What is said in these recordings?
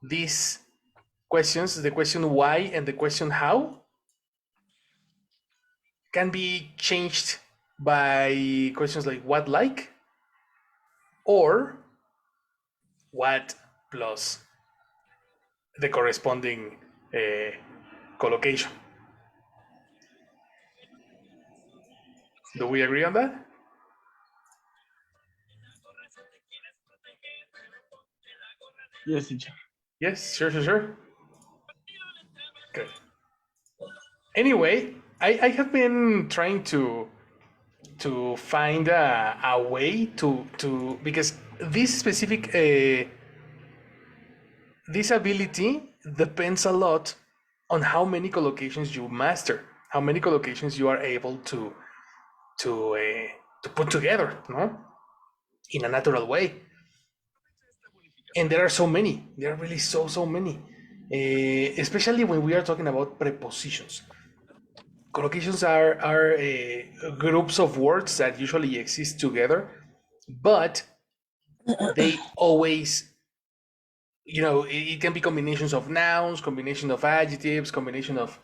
these questions, the question why and the question how, can be changed by questions like what like or what plus the corresponding collocation. Do we agree on that? Yes, teacher. Yes, sure. Good. Anyway, I have been trying to find a way to because this specific this ability depends a lot on how many collocations you master, how many collocations you are able to uh, to put together, no, in a natural way. And there are so many. There are really so many, especially when we are talking about prepositions. Collocations are groups of words that usually exist together, but they always, it can be combinations of nouns, combination of adjectives, combination of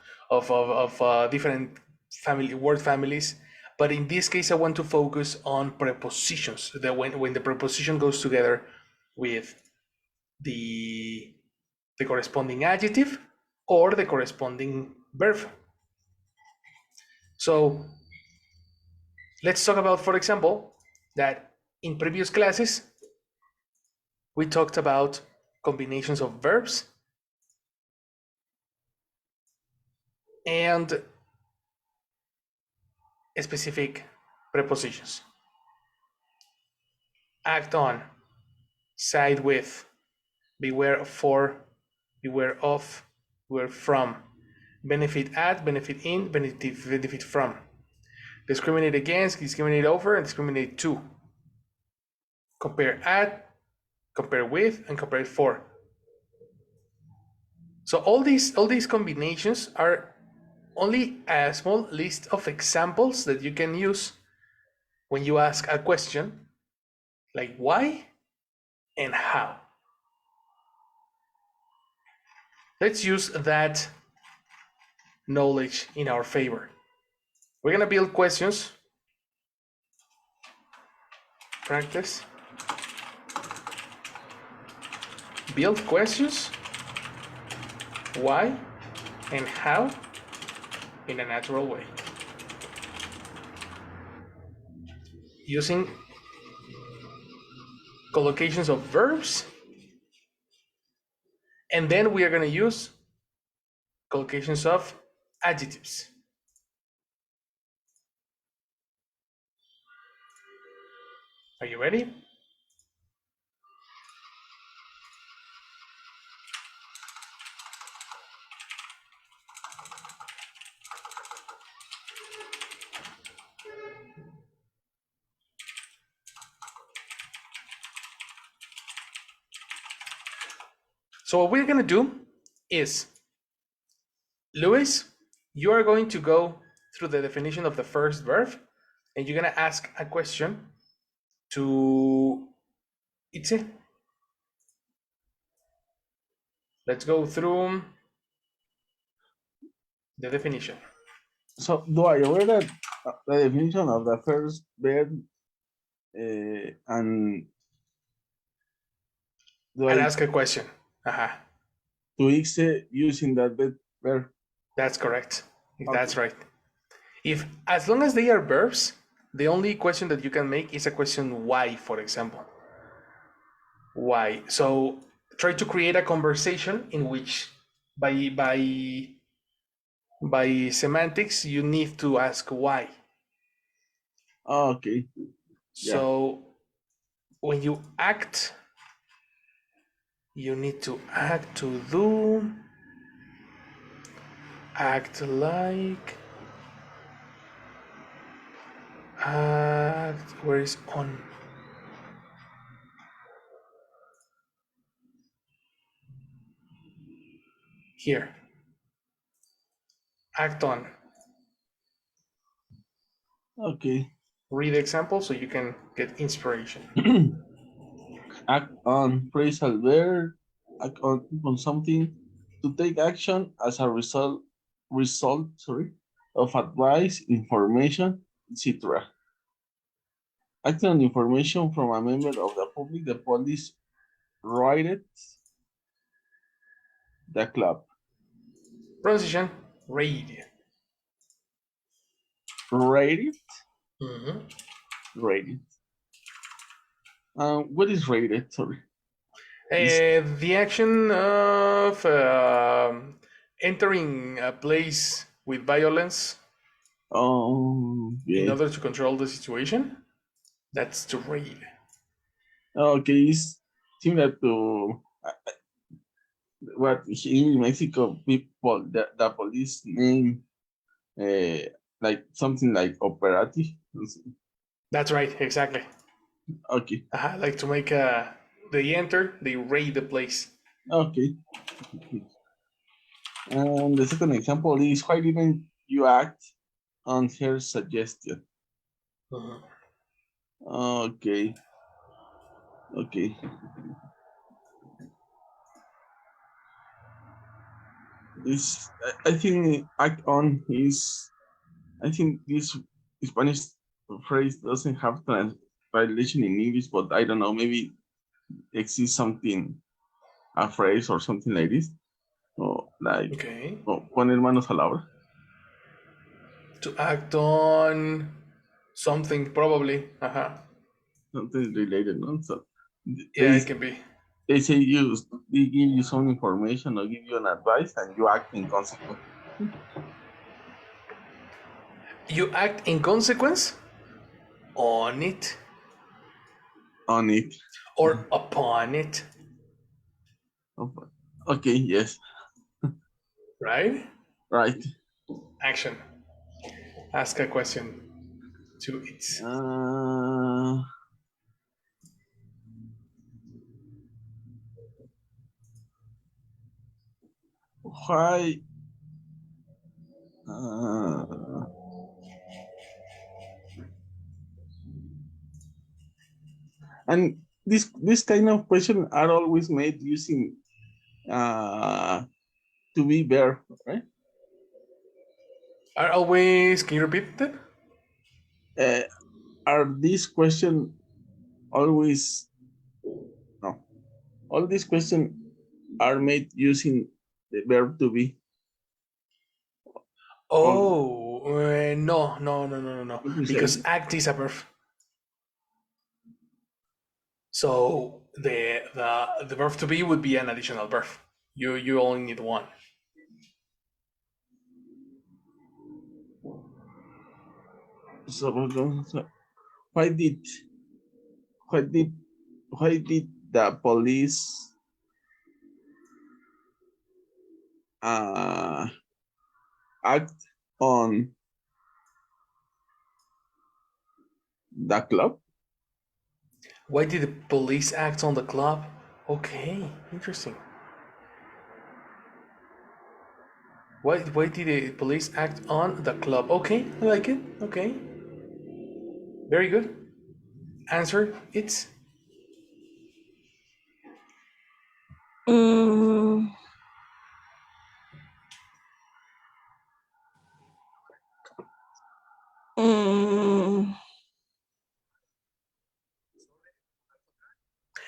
different family word families. But in this case, I want to focus on prepositions. That when the preposition goes together with the the corresponding adjective or the corresponding verb. So let's talk about, for example, that in previous classes we talked about combinations of verbs and specific prepositions. Act on, side with, beware for, beware of, beware from, benefit at, benefit in, benefit from, discriminate against, discriminate over, and discriminate to, compare at, compare with, and compare for. So all these combinations are only a small list of examples that you can use when you ask a question like why and how. Let's use that knowledge in our favor. We're gonna build questions. Practice. Build questions. Why and how in a natural way. Using collocations of verbs. And then we are going to use collocations of adjectives. Are you ready? So what we're going to do is, Luis, you are going to go through the definition of the first verb, and you're going to ask a question to Itze. Let's go through the definition. So, do I aware that the definition of the first verb and do And I ask a question. Uh-huh. to X using that verb? That's correct. That's Okay. right. If as long as they are verbs, the only question that you can make is a question why, for example. Why? So try to create a conversation in which by semantics you need to ask why. Okay. Yeah. So when you act, you need to act, to do, act like, act, where is on? Here. Act on. Okay. Read the example so you can get inspiration. Act on phrasal verb on something, to take action as a result of advice, information, etc. Acting on information from a member of the public, the police raided the club. Pronunciation, raid. Raided? Mhm. Raided. What is raided? Sorry. Is The action of entering a place with violence in yeah. order to control the situation. That's to raid. Okay, it's similar to what in Mexico people the police name uh, like something like operative. That's right, exactly. Okay, Like to make they enter, they raid the place. okay. And the second example is why didn't you act on her suggestion? Mhm. Okay, okay. This I think act on is I think this Spanish phrase doesn't have translation in English, but I don't know. Maybe exists something a phrase or something like this, or like Okay. poner manos a la obra, To act on something, probably. something related, no? So Yeah, they it can be. they say you they give you some information or give you an advice and you act in consequence You act in consequence on it on it. or upon it, Okay, yes, right? right. Action. Ask a question to it. Uh, why? Uh, and this kind of question are always made using uh, to be verb, right? Are always. Can you repeat that? Uh, are these question always no? All these questions are made using the verb to be. Or Oh, no, no, no, no, no, no. what do you say? Because act is a verb. So the verb to be would be an additional verb. You only need one. So why did why did why did the police uh, act on the club? Why did the police act on the club? Okay, interesting. Why did the police act on the club? Okay, I like it. Okay, very good. Answer it's Mm, mm,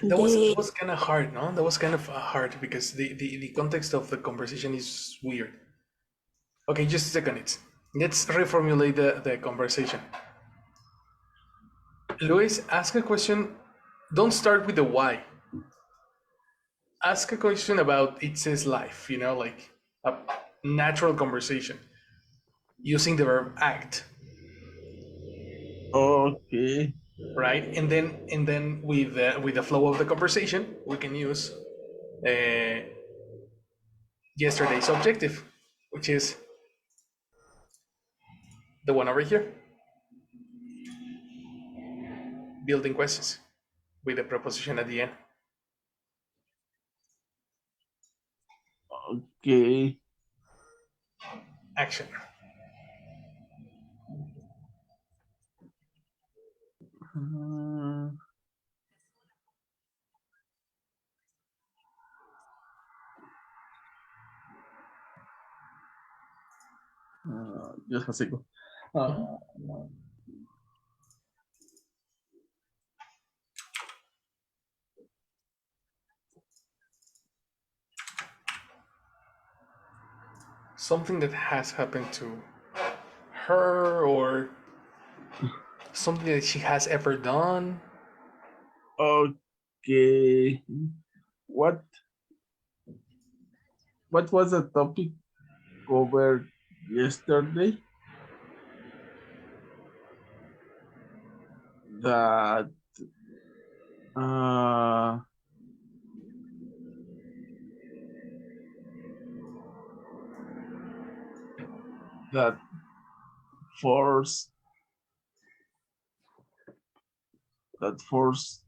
that the was kind of hard, no? That was kind of hard because the context of the conversation is weird. Okay, just a second. Let's reformulate the conversation. Luis, ask a question. Don't start with the why. Ask a question about its life. Like a natural conversation using the verb act, Okay. right? And then with the flow of the conversation, we can use uh, yesterday's objective, which is the one over here, building questions with the preposition at the end. Okay. Action. Uh, Just a second. Something that has happened to her or something that she has ever done. Okay. What was the topic covered yesterday? That uh that force that force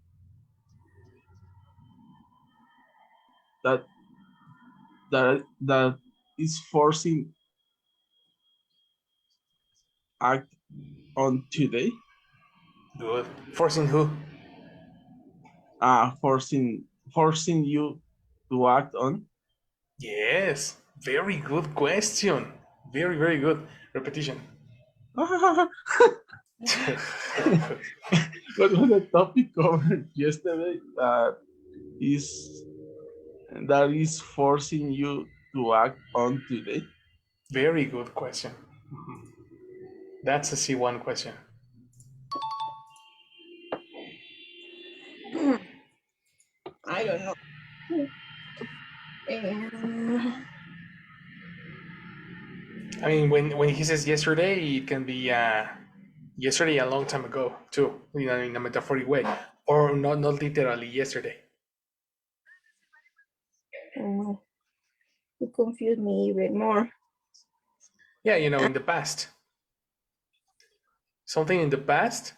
that that is forcing act on today. Good. Forcing who? Forcing you to act on. Yes. Very good question. Very, very good. Repetition. What was the topic covered yesterday? Is that is forcing you to act on today? Very good question. That's a C1 question. I don't know. I mean, when he says yesterday, it can be yesterday a long time ago too, in a metaphoric way, or not literally yesterday. Oh, you confuse me even more. Yeah, in the past, something in the past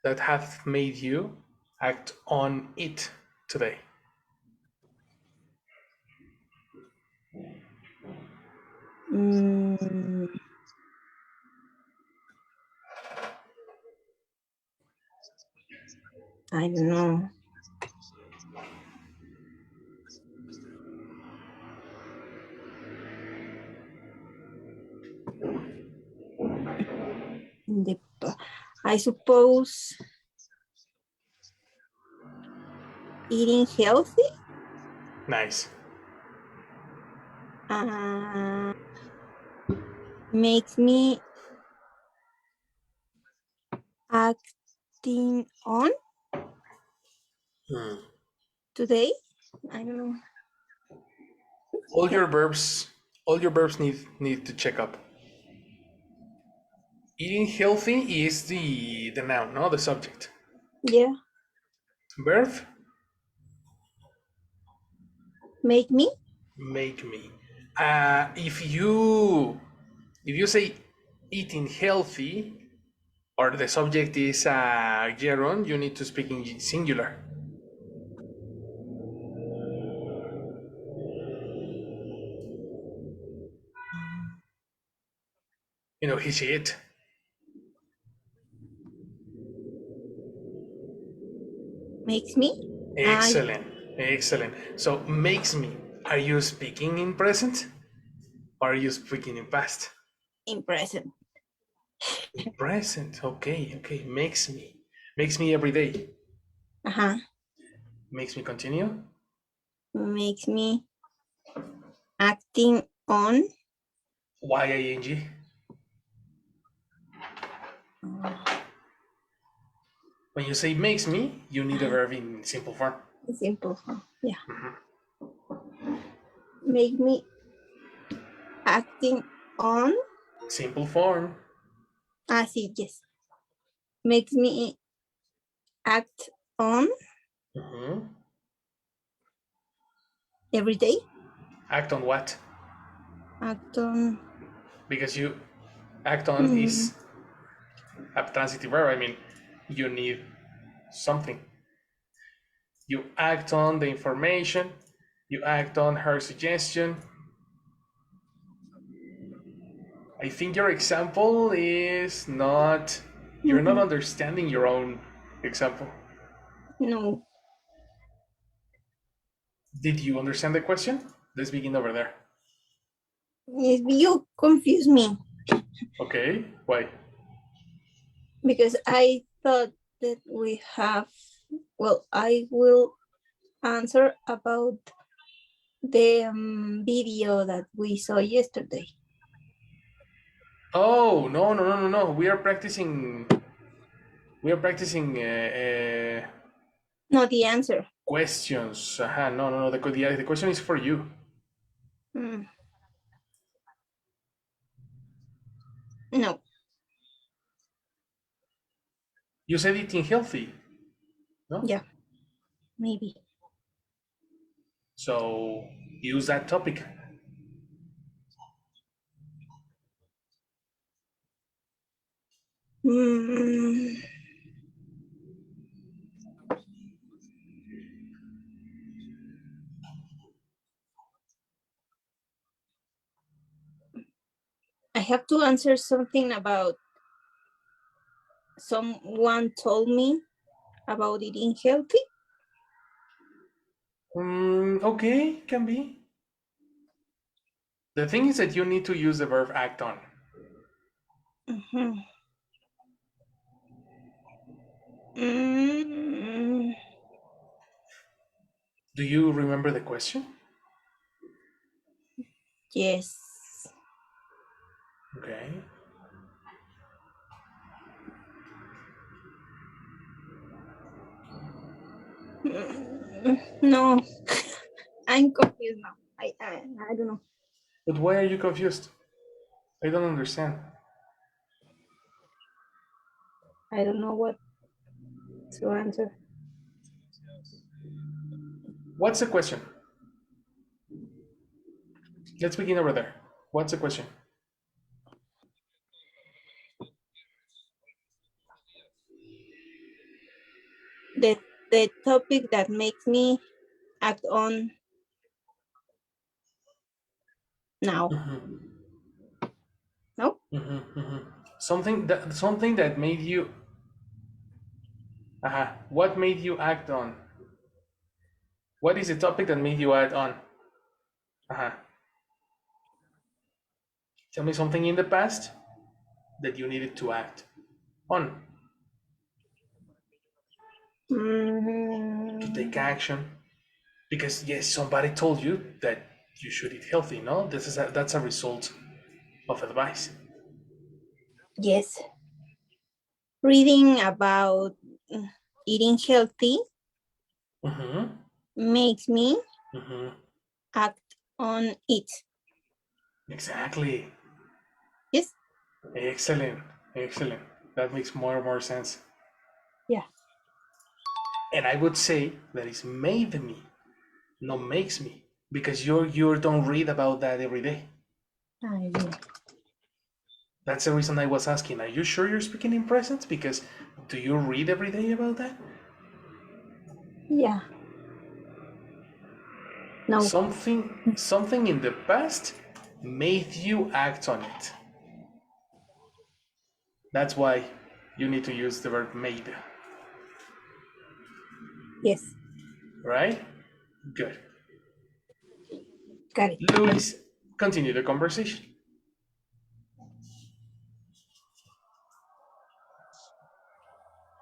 that hath made you act on it today. Mm, I don't know. I suppose eating healthy Nice. uh, makes me acting on today. I don't know. All your verbs, need to check up. Eating healthy is the noun, no, the subject. Yeah, Verb, make me. make me. If you say eating healthy, or the subject is gerund, you need to speak in singular. He, she, it. Makes me. I Excellent, excellent. So makes me. Are you speaking in present, or are you speaking in past? in present. In present. Okay, okay. Makes me every day. Uh-huh. Makes me continue. Makes me acting on. Yang. When you say makes me, you need a verb in simple form. Simple form. Yeah. Make me acting on. Simple form. Sí, yes. Makes me act on every day. Act on what? Act on. Because you act on is a transitive verb. I mean, you need something. You act on the information. You act on her suggestion. I think your example is not. You're not understanding your own example. No. Did you understand the question? Let's begin over there. You confuse me Okay, why? because I thought that we have, well, I will answer about the video that we saw yesterday. Oh, no, no, no, no, no. We are practicing. We are practicing No, the answer. questions. No, no, no. The question is for you. Mm. No, You said eating healthy, no? yeah, maybe. So use that topic. Mm. I have to answer something about someone told me about eating healthy. Okay, can be. The thing is that you need to use the verb act on. Mm-hmm. Mm. Do you remember the question? Yes. Okay. No, I'm confused now. I don't know. But why are you confused? I don't understand. I don't know what to answer. What's the question? Let's begin over there. What's the question? The topic that makes me act on now. No? Something that made you. What made you act on? What is the topic that made you act on? Uh-huh. Tell me something in the past that you needed to act on, to take Mm, action. Because yes, somebody told you that you should eat healthy. No, that's a result of advice. yes. Reading about eating healthy Mm-hmm. makes me Mm-hmm. act on it. Exactly. Yes? Excellent. Excellent. That makes more and more sense. Yeah. And I would say that it's made me, not makes me, because you don't read about that every day. I do. That's the reason I was asking. Are you sure you're speaking in present? Because do you read every day about that? Yeah. No. Something in the past made you act on it. That's why you need to use the verb made, Yes. right? Good. Got it. Luis, continue the conversation.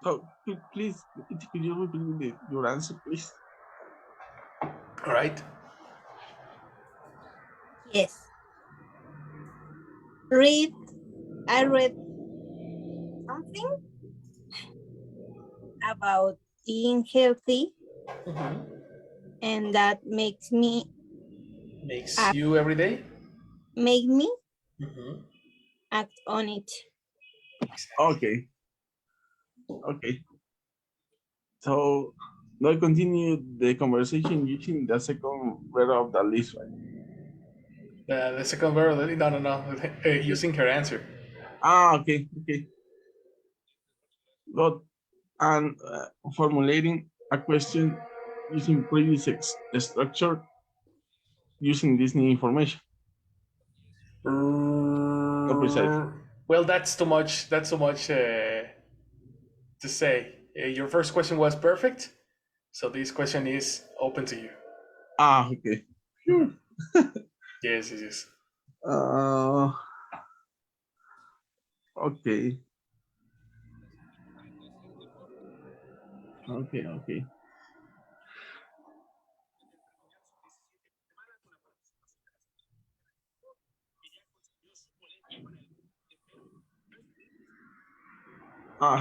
So please, could you repeat your answer, please? All right. Yes. I read something about eating healthy, and that Makes act, you every day. make me Mm-hmm. act on it. Okay, okay. So now continue the conversation using the second verb of the list, right? The second verb. No, no, no. Using her answer. Okay, okay. But and formulating a question using previous structure using this new information. No, precisely. Well, that's too much. That's too much to say. Your first question was perfect, so this question is open to you. Okay. Yes, yes, yes. Uh, okay. Okay.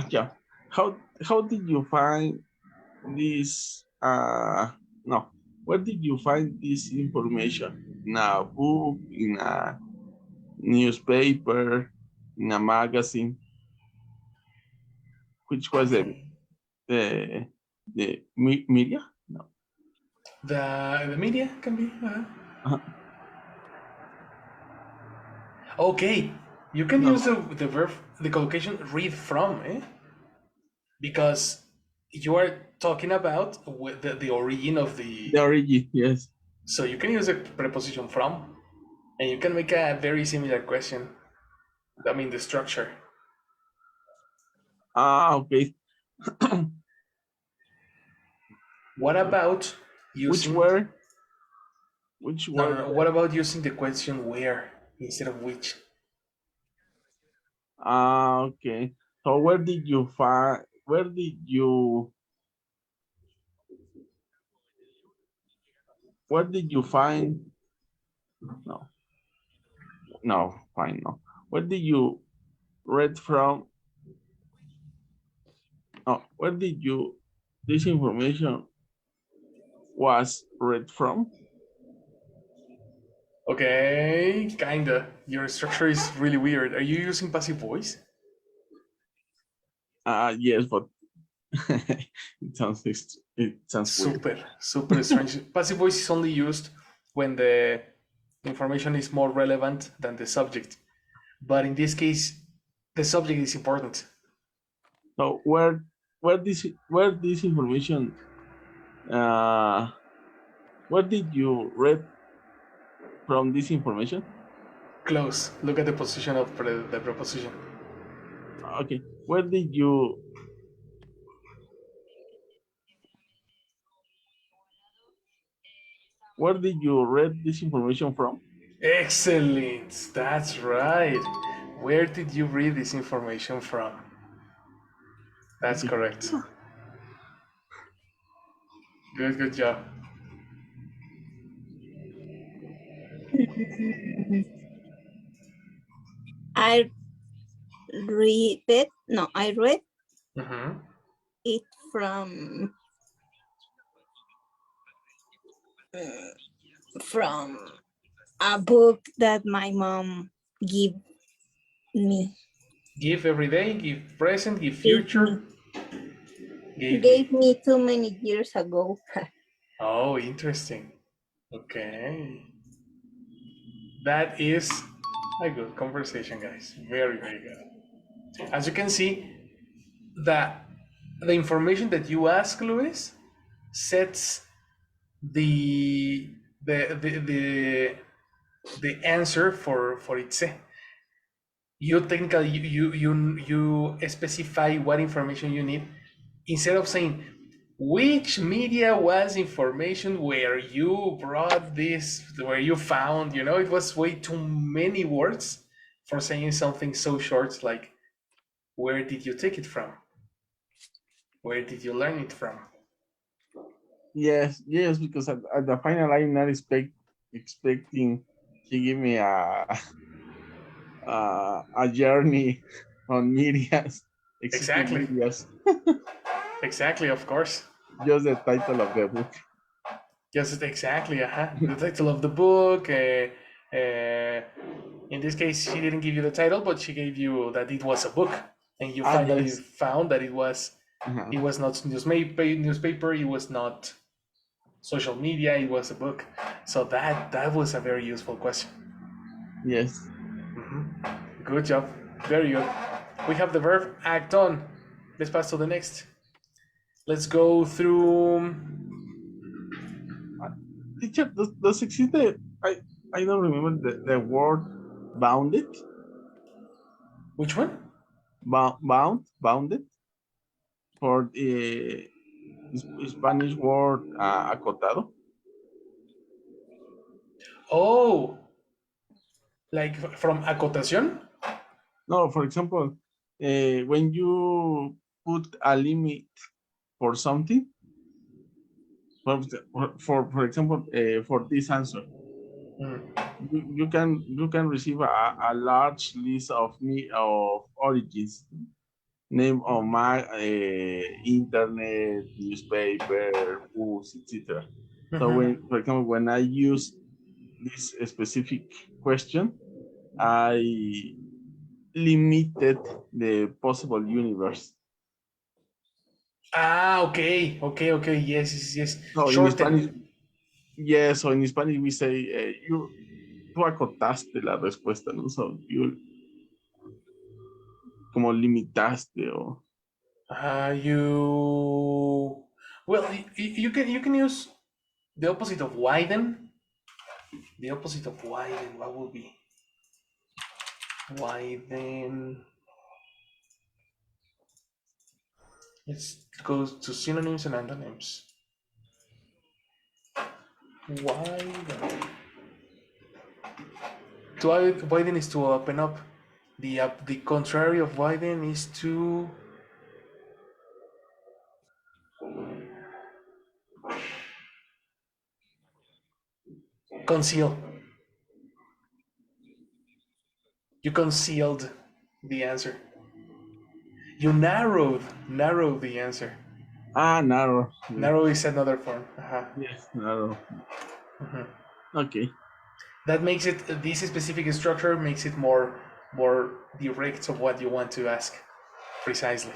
Yeah. How did you find this? No. Where did you find this information? In a book, in a newspaper, in a magazine? Which was Okay. the media? No. The media can be. Uh, Okay, you can no. use the verb, the collocation read from, because you are talking about the origin of The the. origin, yes. So you can use a preposition from, and you can make a very similar question. I mean, the structure. Okay. What about which using. were which No, were no, no. What about using the question where instead of which? okay. So where did you find no fine no where did you read from where did you this information was read from? Okay, kinda. Your structure is really weird. Are you using passive voice? Yes, but it sounds weird. Super, super strange. Passive voice is only used when the information is more relevant than the subject. But in this case, the subject is important. So where this information uh where did you read from this information? Close. Look at the position of the preposition. Okay, where did you read this information from? Excellent. That's right. Where did you read this information from? That's Okay. correct. Good, good job. Mm, I read it. No, I read Mm-hmm. it uh, from a book that my mom gave me. Give every day, give present, give Gave me. future, gave Gave me. me too many years ago. Oh, interesting. Okay. That is a good conversation, guys. Very, very good. As you can see, that the information that you ask, Luis, sets the the the the, the answer for itse. You technically you specify what information you need instead of saying which media was information where you brought this, where you found, it was way too many words for saying something so short like where did you take it from, where did you learn it from. Yes, because at the final I'm not expecting he give me a journey on medias, existing Exactly, medias, exactly, of course. just the title of the book. Yes, exactly. The title of the book. Uh, in this case, she didn't give you the title, but she gave you that it was a book, and you finally Yes. found that it was. Uh-huh. It was not newspaper. It was not social media. It was a book. So that was a very useful question. Yes. Good job. Very good. We have the verb act on. Let's pass to the next. Let's go through. Uh, Teacher, does exist I don't remember the word bounded? Which one? Bounded for the Spanish word acotado. Oh, Like from acotación? No, for example, when you put a limit for something, for example, for this answer, Mm. you can receive a large list of me of origins, name of my internet, newspaper, books, etc. So when, Mhm. for example, when I use this specific question, I limited the possible universe. Ah, okay, okay, okay. Yes, yes, yes. So in Spanish, Shorten. yes, so in Spanish we say, tú acotaste la respuesta, ¿no? So you como limitaste o... You. Well, you can use the opposite of widen. The opposite of widen. What would be widen? Let's go to synonyms and antonyms. Widen. To widen is to open up. The contrary of widen is to conceal. You concealed the answer. You narrowed the answer. Ah, narrow. Yeah. Narrow is another form. Uh-huh. Yes, narrow. Okay. That makes it this specific structure makes it more direct of what you want to ask precisely.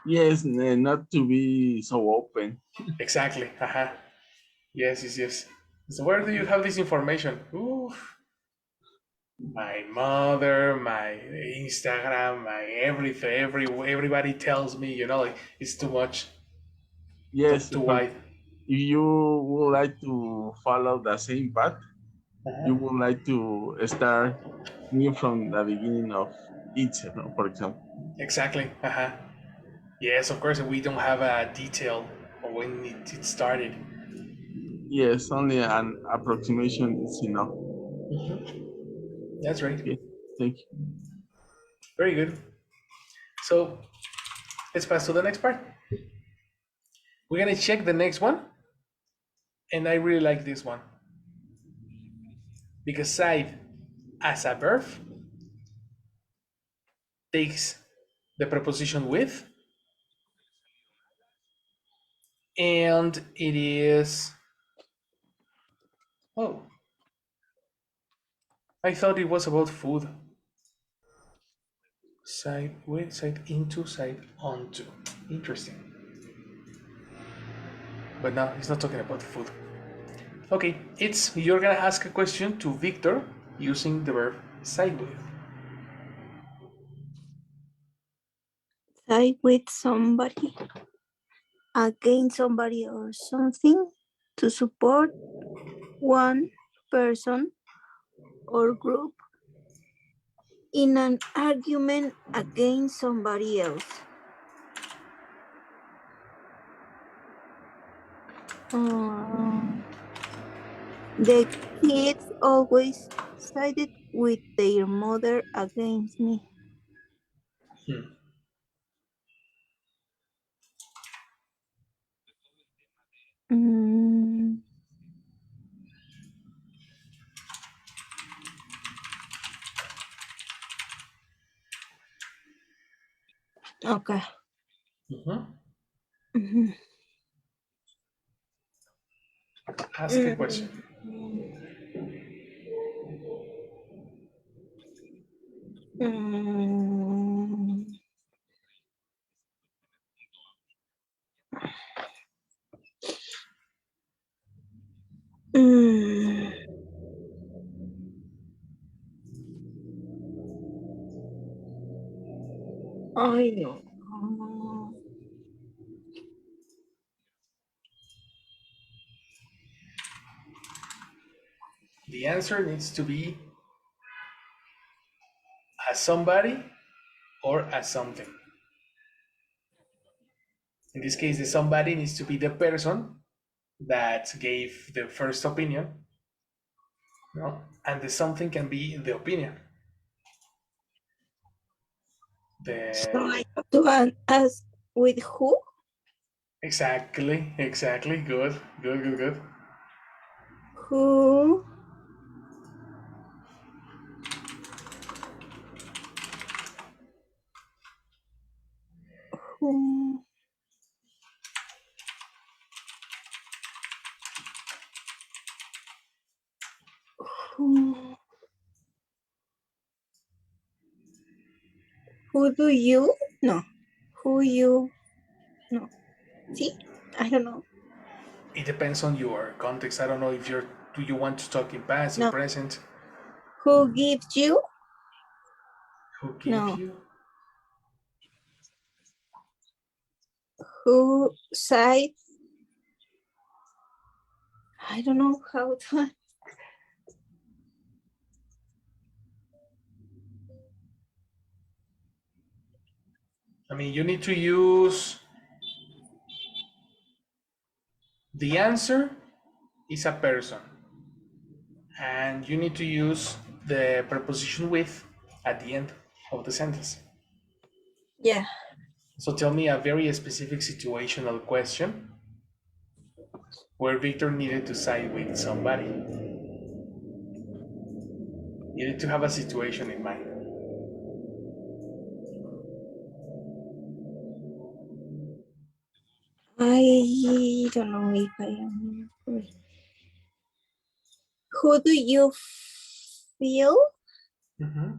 Yes, not to be so open. Exactly. Uh-huh. Yes, yes, yes. So where do you have this information? Oof. My mother, my Instagram, my everything, everybody tells me, like it's too much, Yes, too wide. if you would like to follow the same path, you would like to start new from the beginning of each, for example. Exactly. Uh-huh. Yes, of course, we don't have a detail of when it started. Yes, only an approximation is enough. That's right. Okay, thank you. Very good. So let's pass to the next part. We're gonna check the next one, and I really like this one because side as a verb takes the preposition with, and it is. Oh, I thought it was about food. Side with, side into, side onto. Interesting. But now he's not talking about food. Okay, it's you're gonna ask a question to Victor using the verb side with. Side with somebody, against somebody or something, to support one person or group in an argument against somebody else. Uh, the kids always sided with their mother against me. Hmm. Mm, okay. Mhm. Mhm. Ask a question. Mm, mm, mm. I know. The answer needs to be as somebody or as something. In this case, the somebody needs to be the person that gave the first opinion, No? And the something can be the opinion. So The I have to ask with who? exactly. Good. Who? Who? Who? Who do you? No. Who you? No. See? I don't know. It depends on your context. I don't know if you're do you want to talk in past or No. present? Who gives you? Who give No. you? Who side? I don't know how to. I mean, you need to use the answer is a person, and you need to use the preposition with at the end of the sentence. Yeah. So tell me a very specific situational question where Victor needed to side with somebody. You need to have a situation in mind. I don't know if I am. Who do you feel Mm-hmm.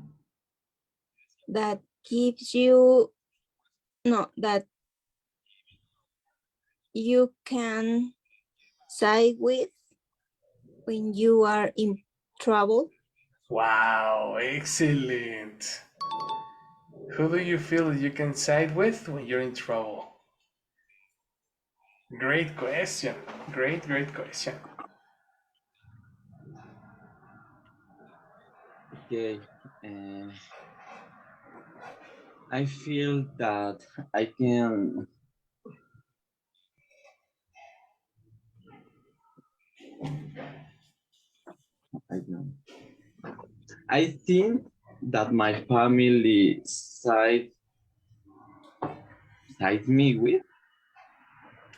that gives you? No, that you can side with when you are in trouble? Wow, excellent. Who do you feel you can side with when you're in trouble? Great question. Great question. Okay. I feel that I can. I don't. I think that my family side me with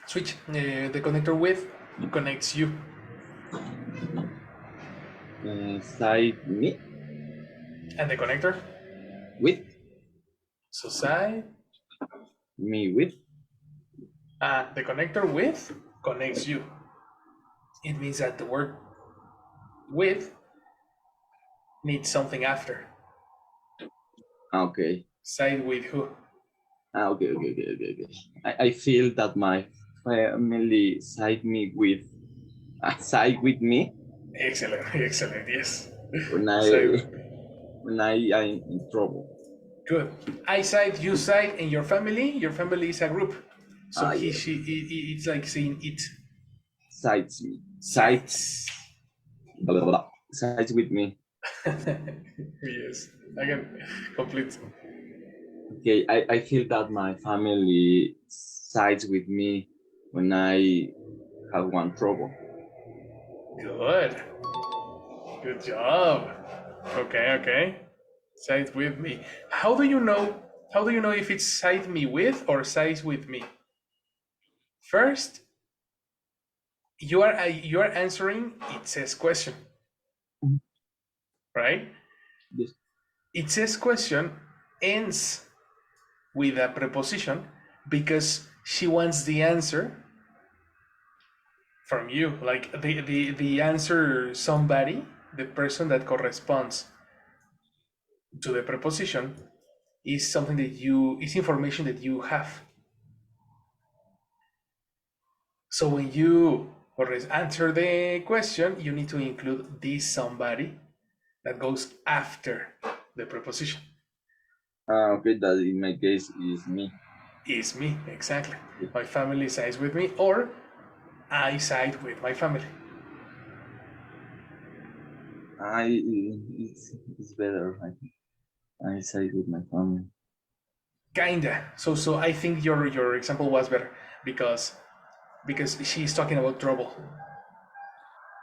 Switch. The connector with connects you. side me And the connector? with So side. me with. The connector with connects you. It means that the word with needs something after. Okay. Side with who? Okay. I feel that my family side with me Excellent, yes. when Side I with me. when I am in trouble. Good. I side, you side, and your family. Your family is a group. So he, Yes, she, it's like saying it. sides me, Sides. sides with me. Yes, I can complete. Okay, I feel that my family sides with me when I have one trouble. Good. Good job. Okay. Side with me. How do you know? How do you know if it's side me with or sides with me? First, you are answering it says question, Mhm. right? Yes. It says question ends with a preposition because she wants the answer from you, like the answer somebody, the person that corresponds to the preposition is something that you is information that you have. So when you answer the question, you need to include this somebody that goes after the preposition. Okay, that in my case is me. Is me, exactly. Okay. My family sides with me, or I side with my family. It's better. I side with my family. Kinda. So I think your example was better because she's talking about trouble.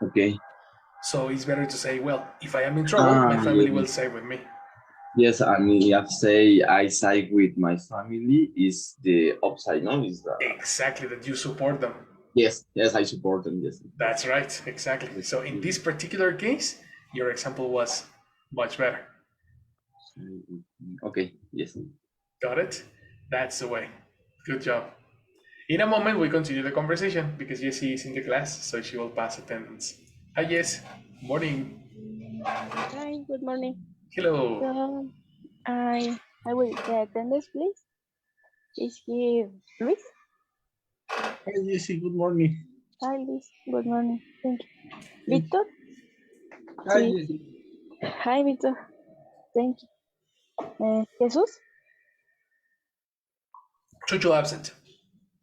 Okay. So it's better to say, well, if I am in trouble, my family will Yes. side with me. Yes, and if say I side with my family is the upside, no? Is the Exactly, that you support them. yes, I support them. Yes. That's right, exactly. So in this particular case, your example was much better. Okay. Yes. Got it? That's the way. Good job. In a moment, we continue the conversation because Jessie is in the class, so she will pass attendance. Hi, Jess. Morning. Hi, good morning. Hello. So, I will the attendance, please. Is he Luis? Hi, Jesse. Good morning. Hi, Luis. Good morning. Thank you. Thank Victor? Hi, Sí. Jesse. Hi, Victor. Thank you. Jesus? Chucho absent.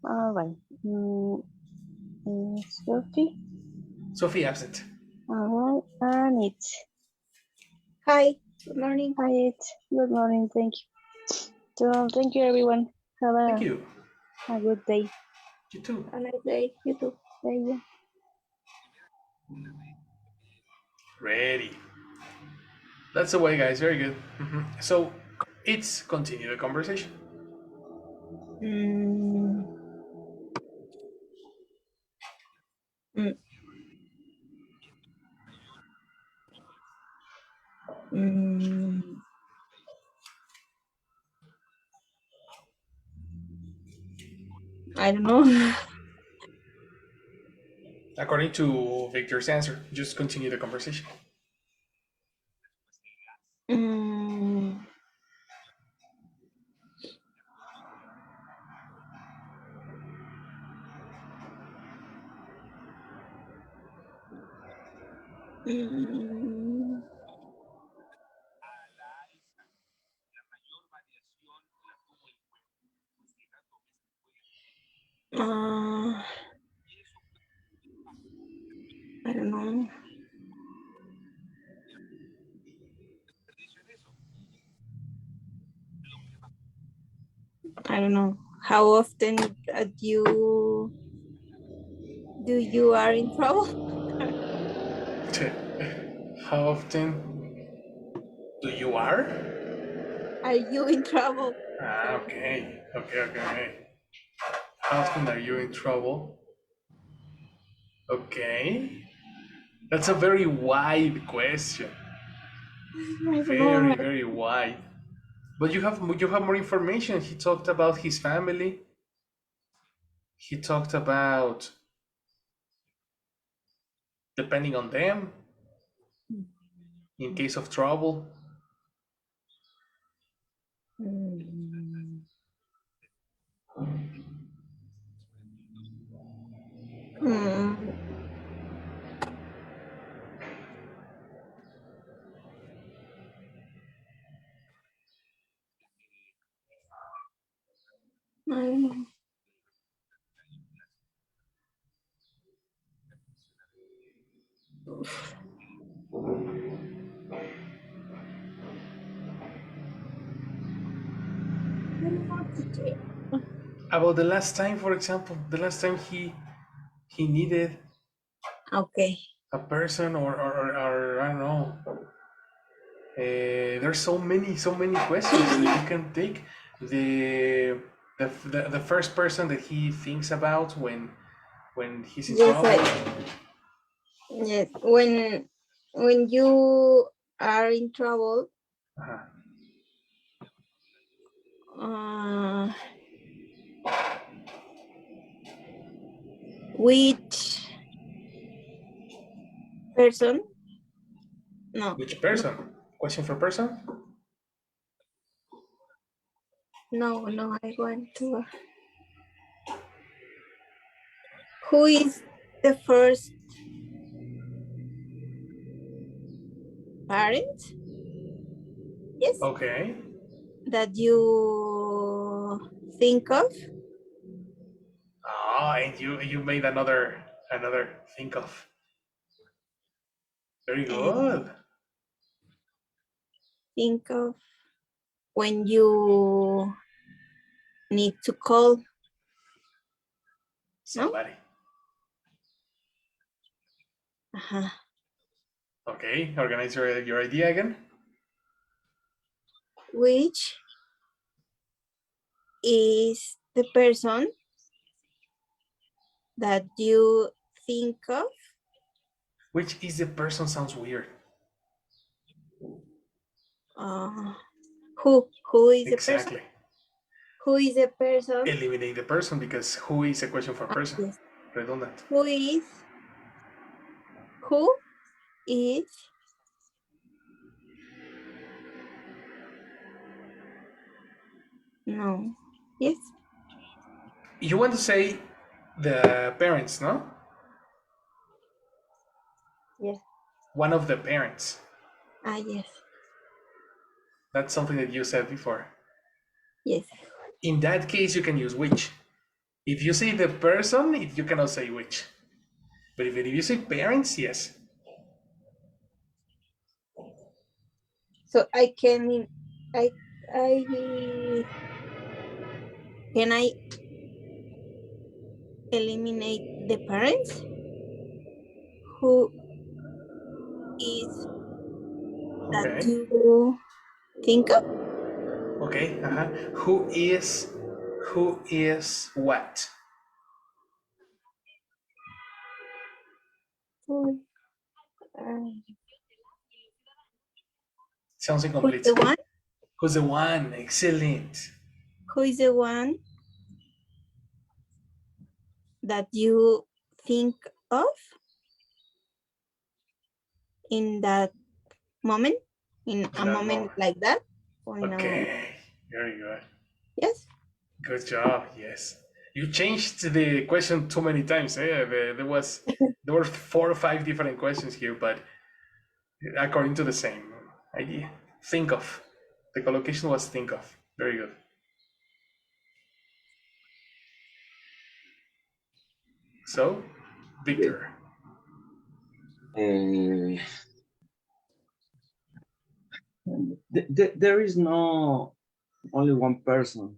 All right. Sophie? Sophie absent. All right. And it's. Hi, good morning. Hi, it's. Good morning. Thank you. So, thank you, everyone. Have Thank you. a good day. You too. Have a nice day. You too. Thank you. Ready. That's the way, guys. Very good. So, it's continue the conversation. Mm, mm, mm, I don't know. According to Victor's answer, just continue the conversation. Mm, mm, uh, I don't know. I don't know. How often do you are in trouble? How often do you are? Are you in trouble? Ah, Sorry. okay. Okay. How often are you in trouble? Okay. That's a very wide question. I don't know. Very wide. But you have more information. He talked about his family. He talked about depending on them in case of trouble. Mm, mm, I don't know. I don't know, teacher. About the last time, for example, the last time he needed Okay. a person or I don't know. There's so many questions that you can take. The the first person that he thinks about when he's in Yes, trouble. yes. When you are in trouble, Uh-huh. uh, which person? No, Which no, person? Question for person? no. I want to. Who is the first parent? Yes, Okay. that you think of. Ah, and you made another think of. Very And good. think of when you need to call. No. Somebody. Uh-huh. Okay, organize your idea again. Which is the person that you think of? Which is the person sounds weird. Who is the person? Exactly. Who is the person? Eliminate the person because who is a question for person. Yes. Redundant. Who is no. Yes. You want to say the parents, no? Yes. One of the parents. Yes. That's something that you said before. Yes. In that case, you can use which. If you say the person, you cannot say which. But if you say parents, yes. So I can eliminate the parents? Who is that Okay. you think of? Okay. Who is what? Who, uh, Sounds who's the incomplete. one? Who's the one? Excellent. Who is the one that you think of in that moment? In a That moment moment. like that? Or in a moment? Okay. Very good. Yes. Good job. Yes. You changed the question too many times. There were 4 or 5 different questions here, but according to the same idea. Think of. The collocation was think of. Very good. So, Okay. Victor. Uh, there is no only one person.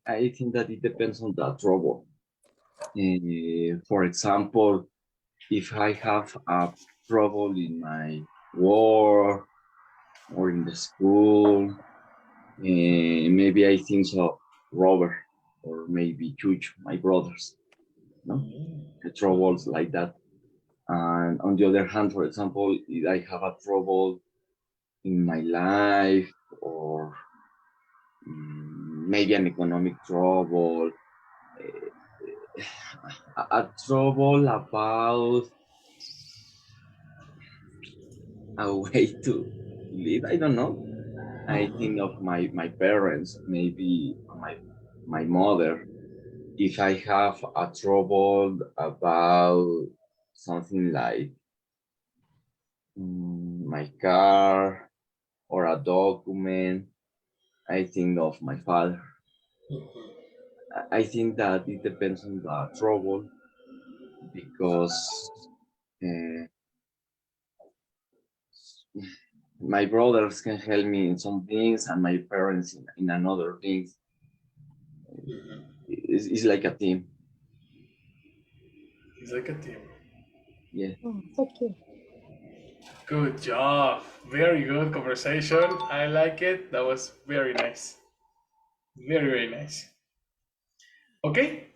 I think that it depends on the trouble. For example, if I have a trouble in my work or in the school, maybe I think so, Robert or maybe Chucho, my brothers, no, the troubles like that. And on the other hand, for example, if I have a trouble in my life or maybe an economic trouble, a trouble about a way to live. I don't know. I think of my parents, maybe my mother. If I have a trouble about something like my car or a document, I think of my father. I think that it depends on the trouble because uh, my brothers can help me in some things and my parents in another things. It's like a team. He's like a team. Yeah. Oh, so cute. Good job. Very good conversation. I like it. That was very nice. Very, very nice. Okay,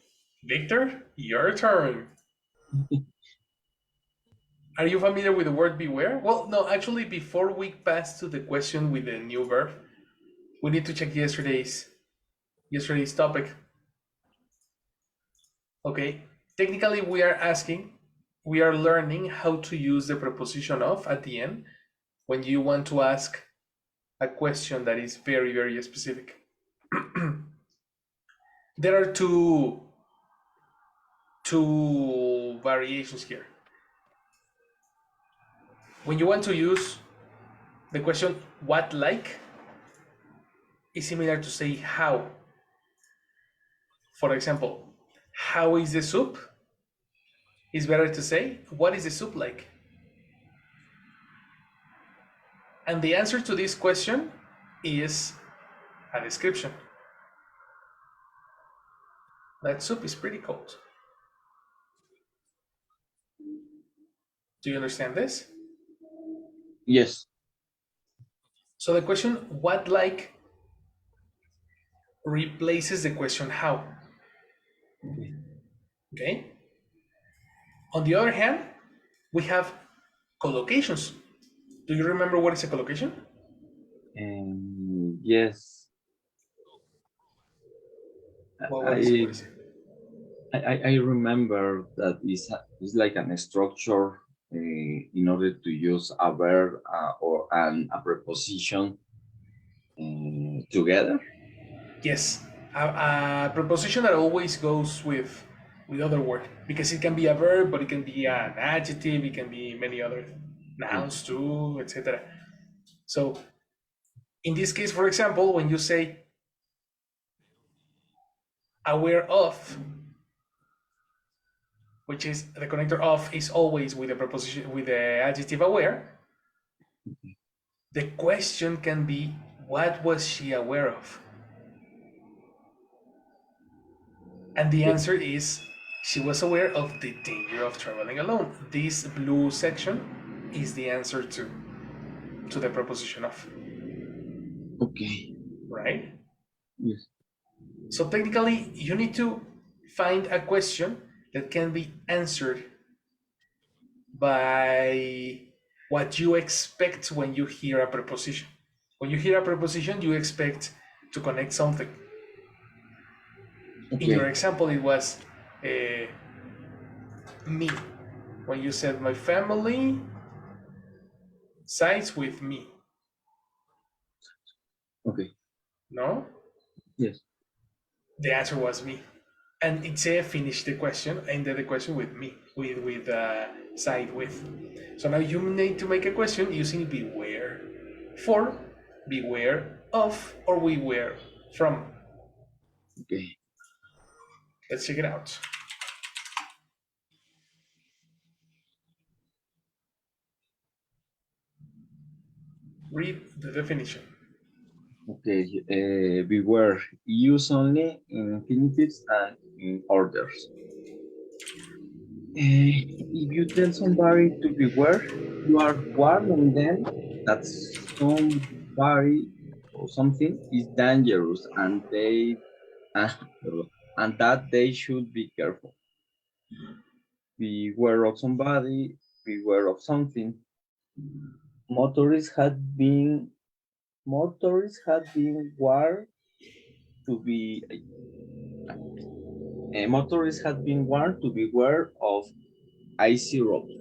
Victor, your turn. Are you familiar with the word beware? Well, no, actually, before we pass to the question with the new verb, we need to check yesterday's topic. Okay, technically, we are learning how to use the preposition of at the end when you want to ask a question that is very, very specific. There are two variations here. When you want to use the question what like is similar to say how. For example, how is the soup? Is better to say what is the soup like? And the answer to this question is a description. That soup is pretty cold. Do you understand this? Yes. So the question what like replaces the question how. Okay. Okay? On the other hand, we have collocations. Do you remember what is a collocation? Yes. What is it? What I is it? I remember that it's like a structure in order to use a verb or a preposition together. Yes, a preposition that always goes with other word because it can be a verb, but it can be an adjective. It can be many other Yeah. nouns too, etc. So in this case, for example, when you say aware of, which is the connector of is always with the preposition with the adjective aware, the question can be what was she aware of? And the Okay. answer is she was aware of the danger of traveling alone. This blue section is the answer to the preposition of, Okay. right? Yes. So technically, you need to find a question that can be answered by what you expect when you hear a preposition. When you hear a preposition, you expect to connect something. In your Okay. example, it was uh, me. When you said my family sides with me, Okay. no? Yes. The answer was me. And it said finish the question, ended the question with me, with side with. So now you need to make a question using beware for, beware of, or beware from. Okay. Let's check it out. Read the definition. Okay. Beware. Use only in infinitives and in orders. If you tell somebody to beware, you are warning them that somebody or something is dangerous uh, and that they should be careful. Beware of somebody, beware of something. Motorists had been warned to be motorists had been warned to beware of icy roads.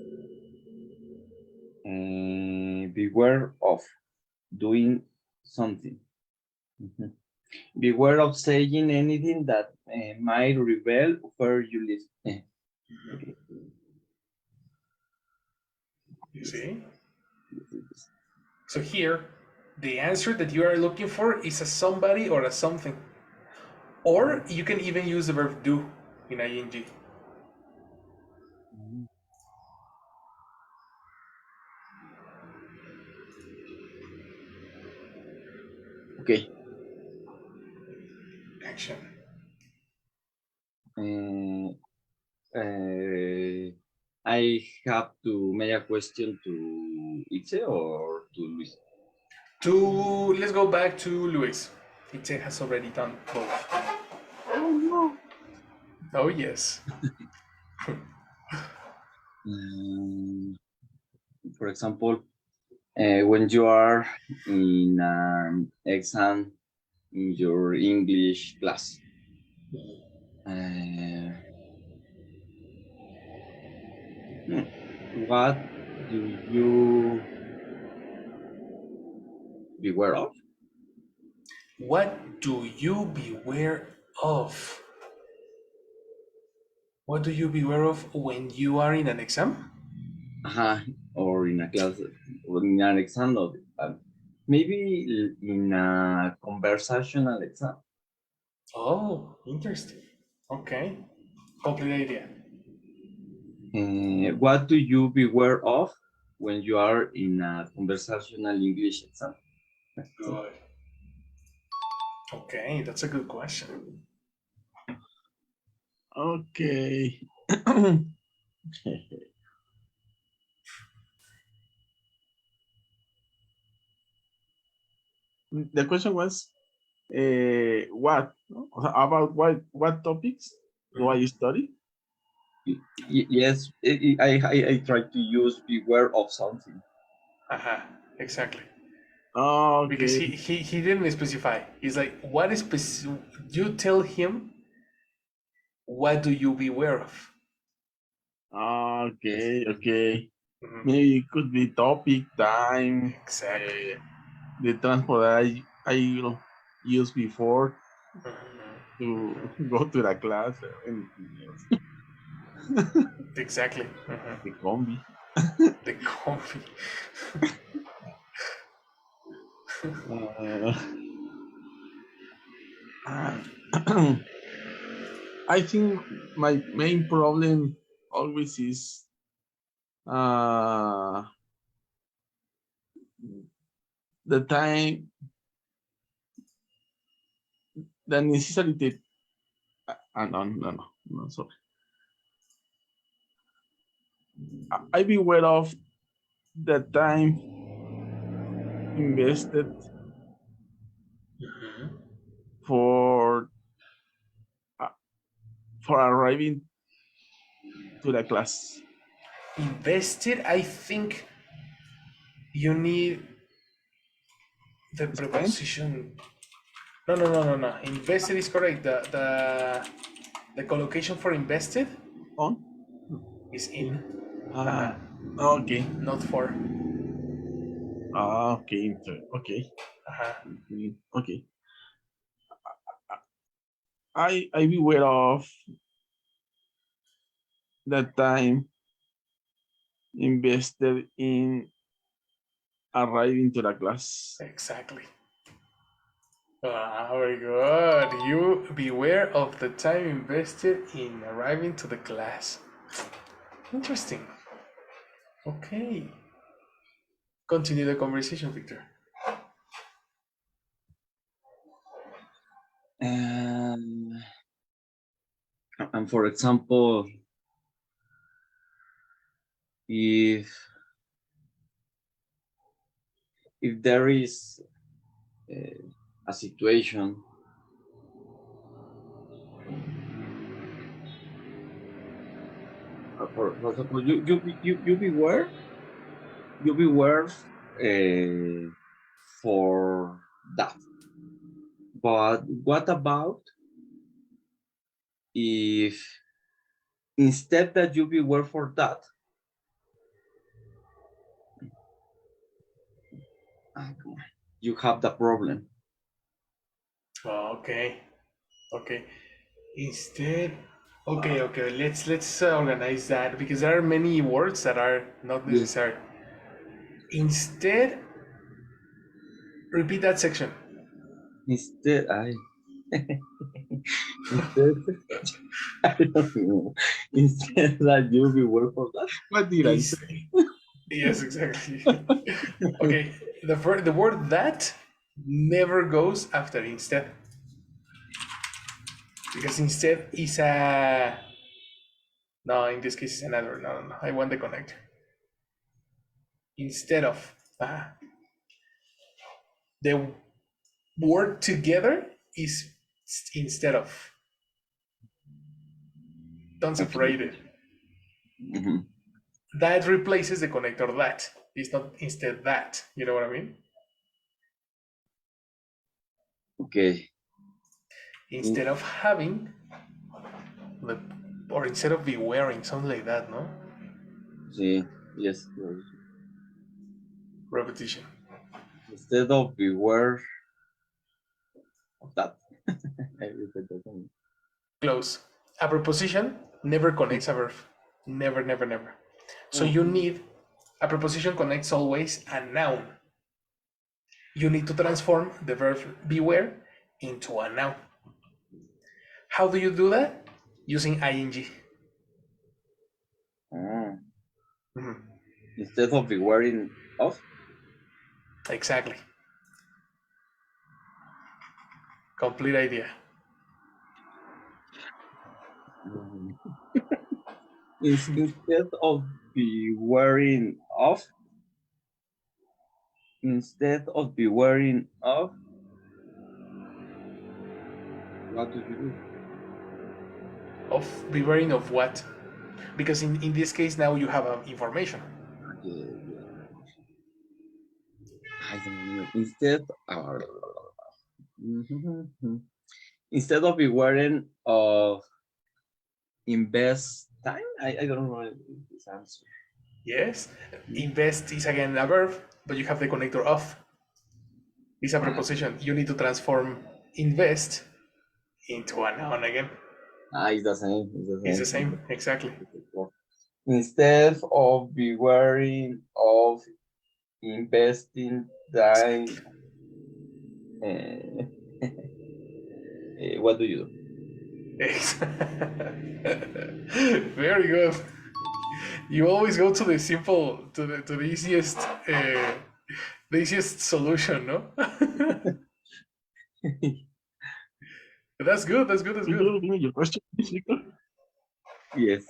Beware of doing something. Mhm. Beware of saying anything that might reveal where you live. Okay. You Yes. see? Yes, yes, yes. So here, the answer that you are looking for is a somebody or a something. Or you can even use the verb do in ing. Mhm. Okay. Action. Uh, uh, I have to make a question to Itze or to Luis. Let's go back to Luis. It has already done both. Oh no. Oh yes. Um, for example, when you are in an exam in your English class, uh, what do you beware of? What do you beware of? What do you beware of when you are in an exam? Uh-huh. Or in a class, or in an exam, or maybe in a conversational exam. Oh, interesting. Okay. Complete idea. What do you beware of when you are in a conversational English exam? Good. Okay, that's a good question. Okay. The question was what? No? About what topics do I study? Yes, I try to use beware of something. Exactly. Because Okay. he didn't specify. He's like, what is you tell him what do you beware of? Okay. Okay. Mhm. Maybe it could be topic, time, Exactly. the transport that I used before Mhm. to go to the class or anything else. Exactly. Mhm. The combi. The coffee. Uh, I think my main problem always is uh, the time, the necessity. No, sorry. I be aware of the time invested for uh, for arriving to the class. Invested, I think you need the Spent preposition. No. Invested is correct. The collocation for invested on. is in, Ah, okay. not for. Okay. Okay. Uh-huh. Okay. I be aware of the time invested in arriving to the class. Exactly. Very good. You beware of the time invested in arriving to the class. Interesting. Okay. Continue the conversation, Victor. And for example, if there is a situation, for example, you beware for that. But what about if instead that you beware for that, you have the problem? Okay. Okay. Instead, okay. Let's organize that because there are many words that are not Yes. necessary. Instead, repeat that section. Instead, instead, I don't know. Instead that you beware for that. What did I Is say? yes, exactly. Okay, the word that never goes after instead because instead is a no. In this case, it's another. No. I want the connector instead of. The word together is instead of. Don't Okay. separate it. Mhm. That replaces the connector that. It's not instead that. You know what I mean? Okay. Instead of having, or instead of be wearing, something like that, no? See, yes. Repetition. Instead of beware of that. I repeat that one. Close. A preposition never connects a verb. Never. So you Mhm. need a preposition connects always a noun. You need to transform the verb beware into a noun. How do you do that? Using ing. Ah, Mhm. instead of bewaring of. Exactly. Complete idea. Mhm. Instead of bewaring of, instead of be wearing of, what do you do? Of beware of what? Because in this case now you have information. Yeah. I don't know. Instead, instead of be wearing of invest time, I don't know this answer. Yes, invest is again a verb, but you have the connector of. It's a preposition. You need to transform invest into a noun again. It's the same. It's the It's same. the same, exactly. Instead of be wearing of investing time, what do you do? Very good. You always go to the simple, to the easiest, the easiest solution, no? That's good. That's good. That's Could good. you repeat me your question, please, Victor? Yes.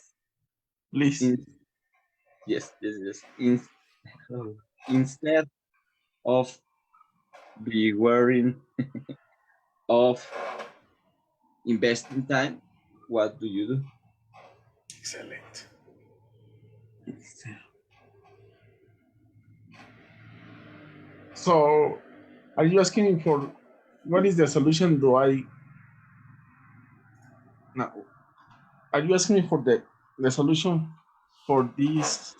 Please. Yes. Instead of be wearing of investing time, what do you do? Excellent. So, are you asking me for what is the solution? No. Are you asking me for the solution for this?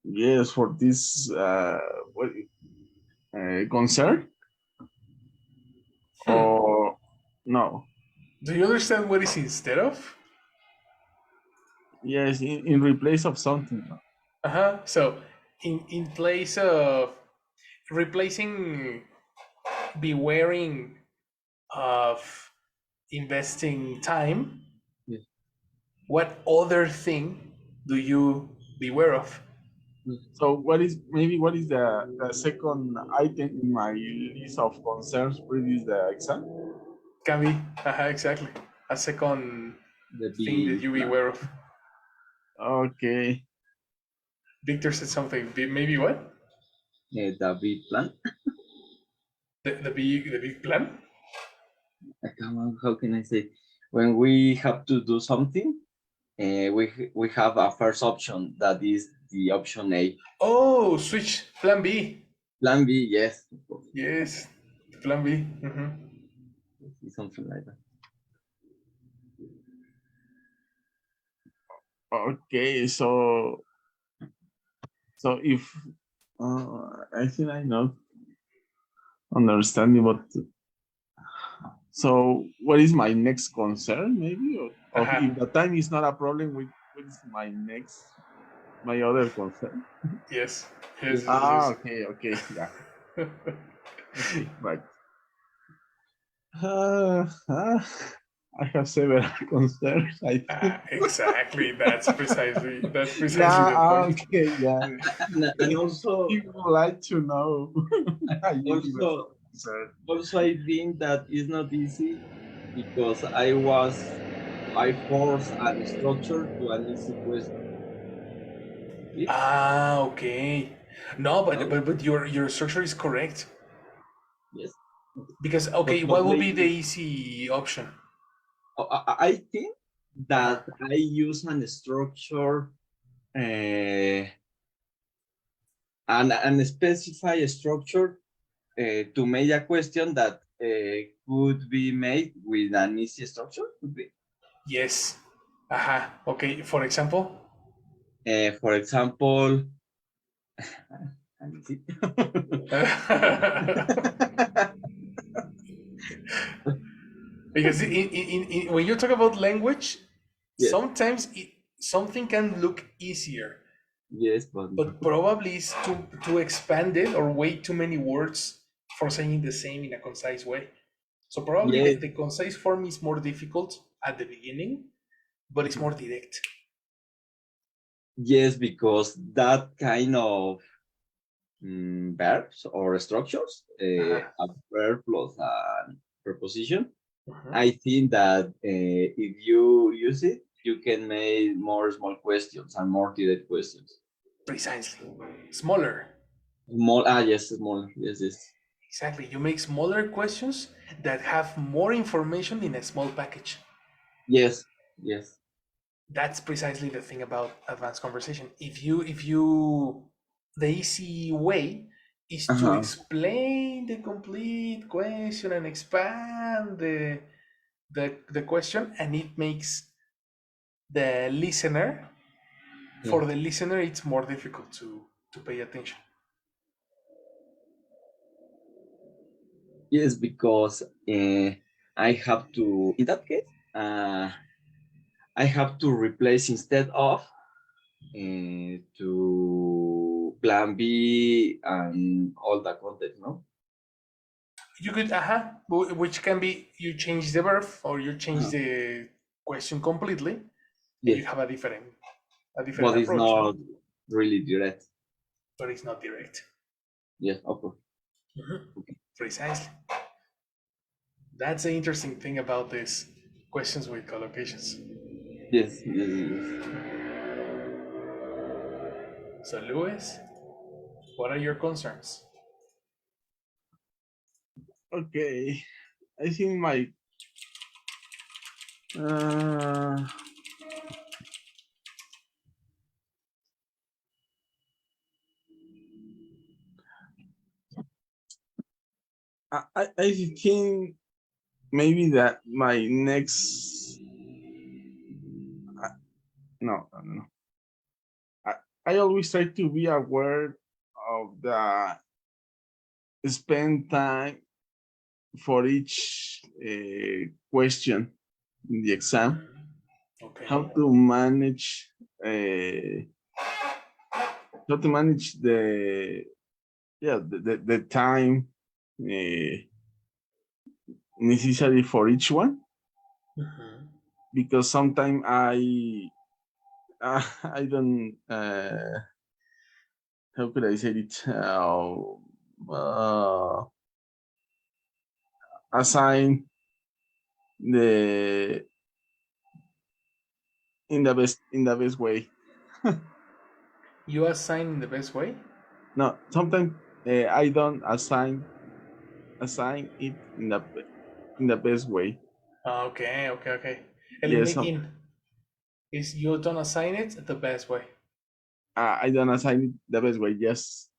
Yes, for this concern or no? Do you understand what is instead of? Yes, in replace of something. So, in place of replacing bewaring of investing time, Yes. what other thing do you beware of? So what is the second item in my list of concerns previous the exam? Can be exactly a second The thing that big you plan. beware of. Okay. Victor said something. Maybe what? The big plan. The big plan. Come on, how can I say? When we have to do something, we have a first option that is the option A. Oh, switch plan B. Plan B, yes, of course. Yes, plan B. Something like that. Okay. So if I think I know understanding what. So what is my next concern? Maybe or if the time is not a problem, what is my other concern? Yes. Okay, yeah. Okay, right. I have several concerns. I think. Exactly. That's precisely Yeah. the point. Okay. Yeah. And also, You would like to know. my universal also, concern. also, I think that is not easy because I force a structure to an easy question. See? Okay. No, No? but your structure is correct. Yes. Because okay, But what will be the maybe easy option? I think that I use an structure and specify a structure to make a question that could be made with an easy structure. Could be. Yes. Okay. For example. For example, let me see. Because when you talk about language, Yes, sometimes something can look easier, yes, but probably it's too expanded or way too many words for saying the same in a concise way. So probably yes, the concise form is more difficult at the beginning, but it's more direct. yes, because that kind of verbs or structures, a verb plus a preposition, I think that if you use it, you can make more small questions and more direct questions. Precisely. Smaller. Yes, smaller. Yes, yes. Exactly. You make smaller questions that have more information in a small package. Yes, yes. That's precisely the thing about advanced conversation. If you the easy way is to Uh-huh. explain the complete question and expand the question, and it makes the listener Yeah. for the listener it's more difficult to pay attention. Yes, because I have to, in that case, I have to replace instead of to plan B and all the content, no? You could which can be you change the verb or you change Uh-huh. the question completely and you Yes, have a different but it's approach, not no? really direct. But it's not direct. Yes, okay. Precisely. That's the interesting thing about these questions with collocations. Yes, yes, yes. So, Lewis, what are your concerns? Okay, I think my uh, I think maybe that my next no. I, I always try to be aware of the spend time for each question in the exam, how Okay. to manage uh, the the time uh, necessary for each one, Mhm. because sometimes I don't how could I say it assign the in the best way. You assign in the best way? No, sometimes I don't assign it in the best way. Okay, okay, okay. Yes, Eliminate in is you don't assign it the best way. I don't assign it the best way. Yes,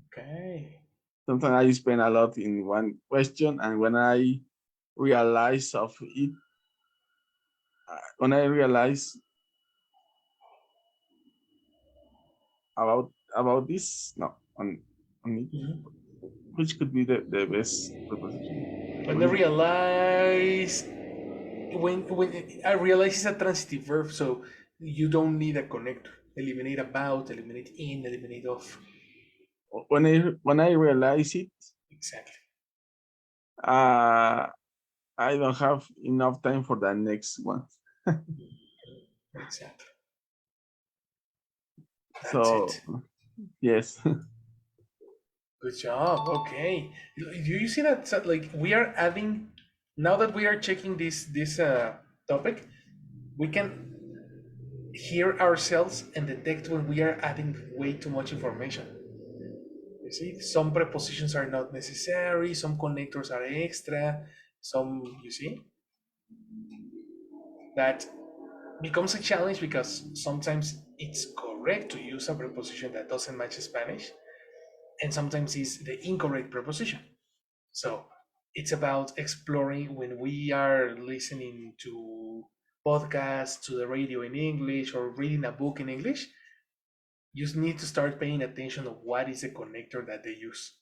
Okay. sometimes I spend a lot in one question, and when I realize of it, when I realize about this, no, on it, Mhm. which could be the best preposition When for I it. realize when I realize it's a transitive verb, so you don't need a connector. Eliminate about, eliminate in, eliminate off. When I realize it, Exactly. uh, I don't have enough time for the next one. Exactly. That's So it. yes, Good job. Okay. Do you see that? Like we are adding now that we are checking this topic, we can hear ourselves and detect when we are adding way too much information. You see, some prepositions are not necessary, some connectors are extra, some, you see, that becomes a challenge because sometimes it's correct to use a preposition that doesn't match Spanish, and sometimes it's the incorrect preposition. So it's about exploring when we are listening to podcasts, to the radio in English, or reading a book in English. You just need to start paying attention of what is the connector that they use.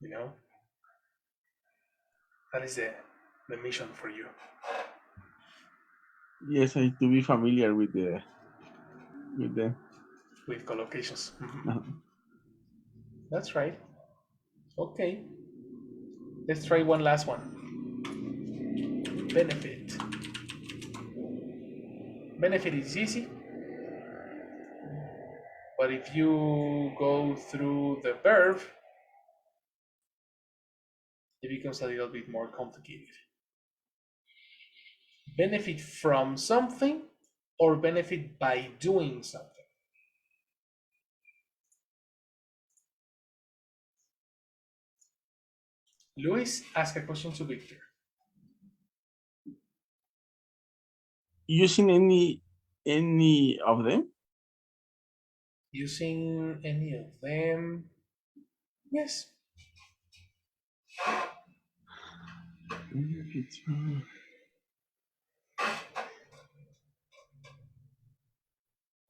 You know, that is the mission for you yes, I need to be familiar with them. with collocations. Mhm. Uh, That's right. Okay, let's try one last one. Benefit. Benefit is easy, but if you go through the verb, it becomes a little bit more complicated. benefit from something or benefit by doing something. Luis, ask a question to Victor. Using any of them? Using any of them? Yes.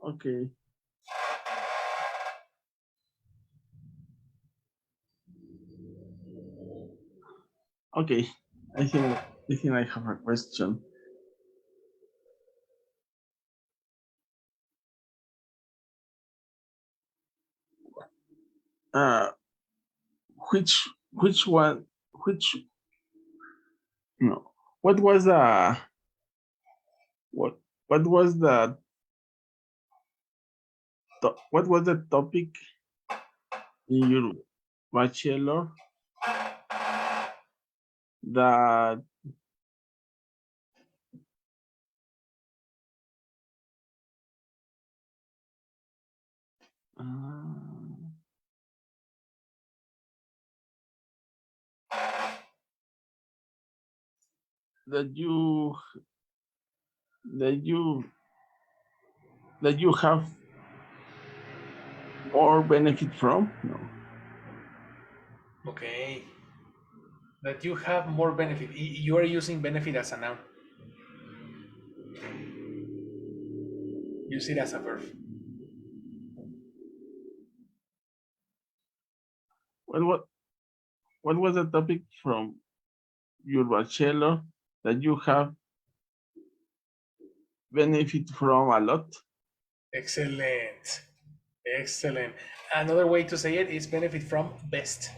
Okay. Okay. I think I have a question. Uh, which one? Which no? What was the what? What was the what was the topic in your bachelor that that you that you that you have more benefit from? No. Okay. That you have more benefit. You are using benefit as a noun. Use it as a verb. What was the topic from your bachelor that you have benefit from a lot? Excellent. Excellent. Another way to say it is benefit from best.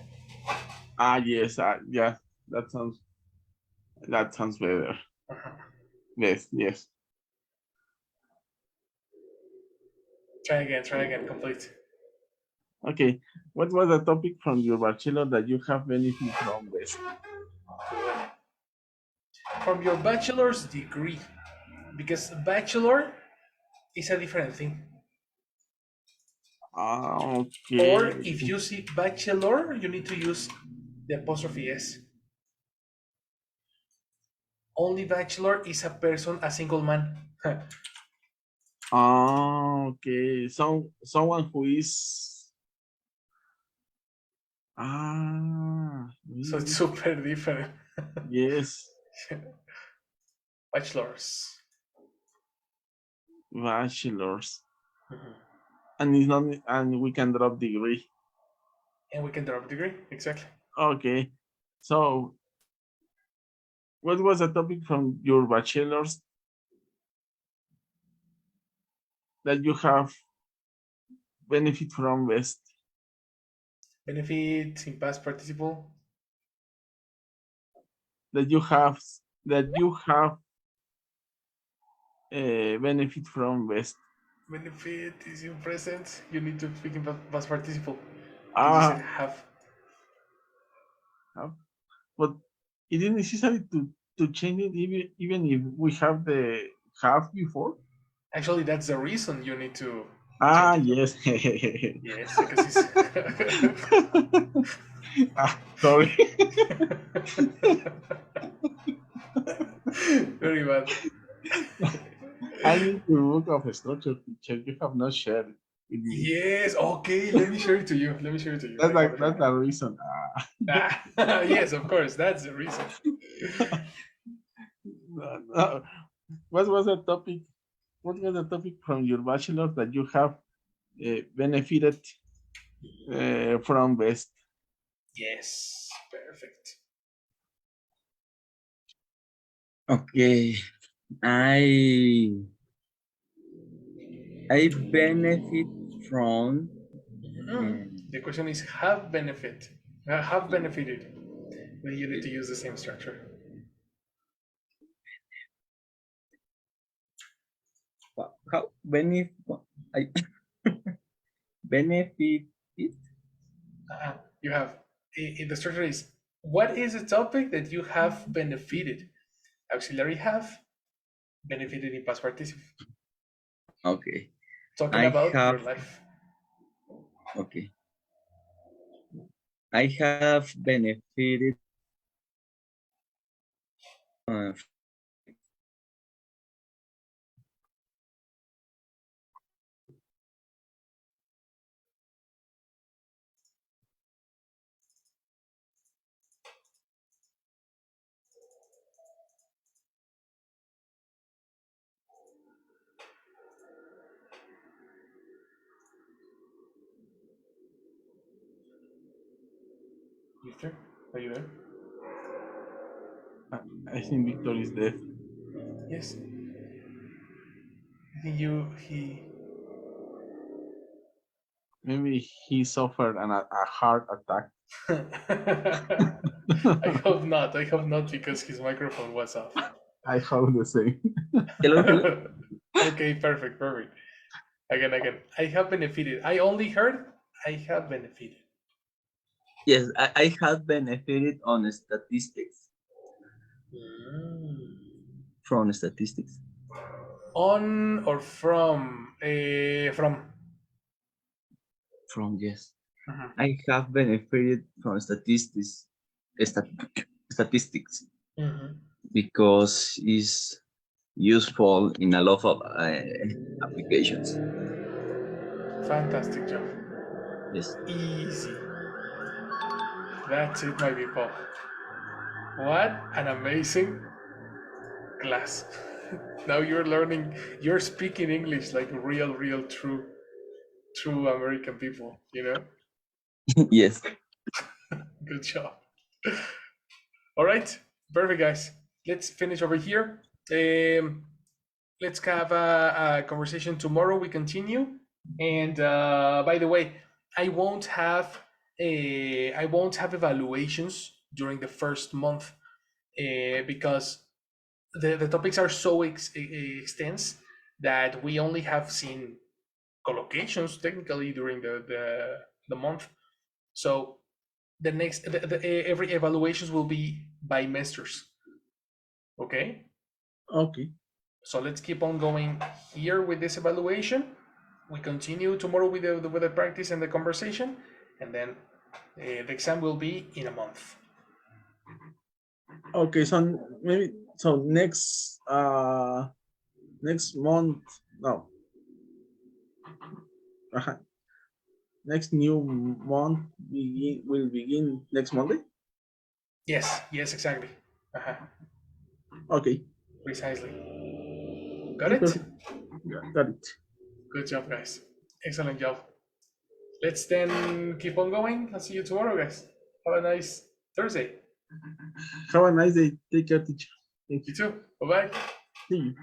Yes, yeah, that sounds better. Yes. Try again, complete. Okay, what was the topic from your bachelor that you have benefit from best? From your bachelor's degree, because bachelor is a different thing. Or Okay. if you see bachelor, you need to use the apostrophe S. Only bachelor is a person, a single man. Okay. Someone who is So it's really? super different. Yes, Bachelors. bachelors. Mhm. And it's not and we can drop degree. And we can drop degree, exactly. Okay. So what was the topic from your bachelor's that you have benefit from best? Benefit in past participle. That you have benefit from best. Benefit is in present. You need to speak in past participle. Because you said Ah, have. but it is necessary to change it even if we have the have before. Actually, that's the reason you need to change it. Yes. Yes, because it's. Sorry. Very bad. I need to look up a structure picture. You have not shared it with me. Yes, okay, let me share it to you. I have it right That's now. the reason. Yes, of course, that's the reason. No. What was the topic? What was the topic from your bachelor that you have benefited from best? Yes, perfect. Okay, I benefit from The question is have benefit, have benefited. Then you need to use the same structure. how benefit I benefit it. You have the structure is what is the topic that you have benefited? Auxiliary have benefited in past participle. Okay. Talking I about your have. life. Okay. I have benefited. Uh, Victor, are you there? I think Victor is dead. Yes. I think he. Maybe he suffered a heart attack. I hope not. I hope not because his microphone was off. I hope the same. hello, hello. Okay, perfect. Again. I have benefited. I only heard I have benefited. Yes, I have benefited on statistics from statistics. On or from? From. From yes, Mhm. I have benefited from statistics Mhm. because it's useful in a lot of applications. Fantastic job. Yes. Easy. That's it, my people. What an amazing class. Now you're learning, you're speaking English like real, true American people, you know? Yes. Good job. All right, perfect, guys. Let's finish over here. Let's have a conversation tomorrow. We continue. And by the way, I won't have evaluations during the first month because the topics are so extensive that we only have seen collocations technically during the month. So the next every evaluations will be bimesters. Okay, Okay. so let's keep on going here with this evaluation. We continue tomorrow with the practice and the conversation, and then the exam will be in a month. Okay. So maybe next month. No. Next new month will begin next Monday. Yes, exactly. Uh-huh. Okay. Precisely. Got Okay. it? Perfect. Yeah, got it. Good job, guys. Excellent job. Let's then keep on going. I'll see you tomorrow, guys. Have a nice Thursday. Have a nice day. Take care, teacher. Thank You you. too. Bye bye. See you.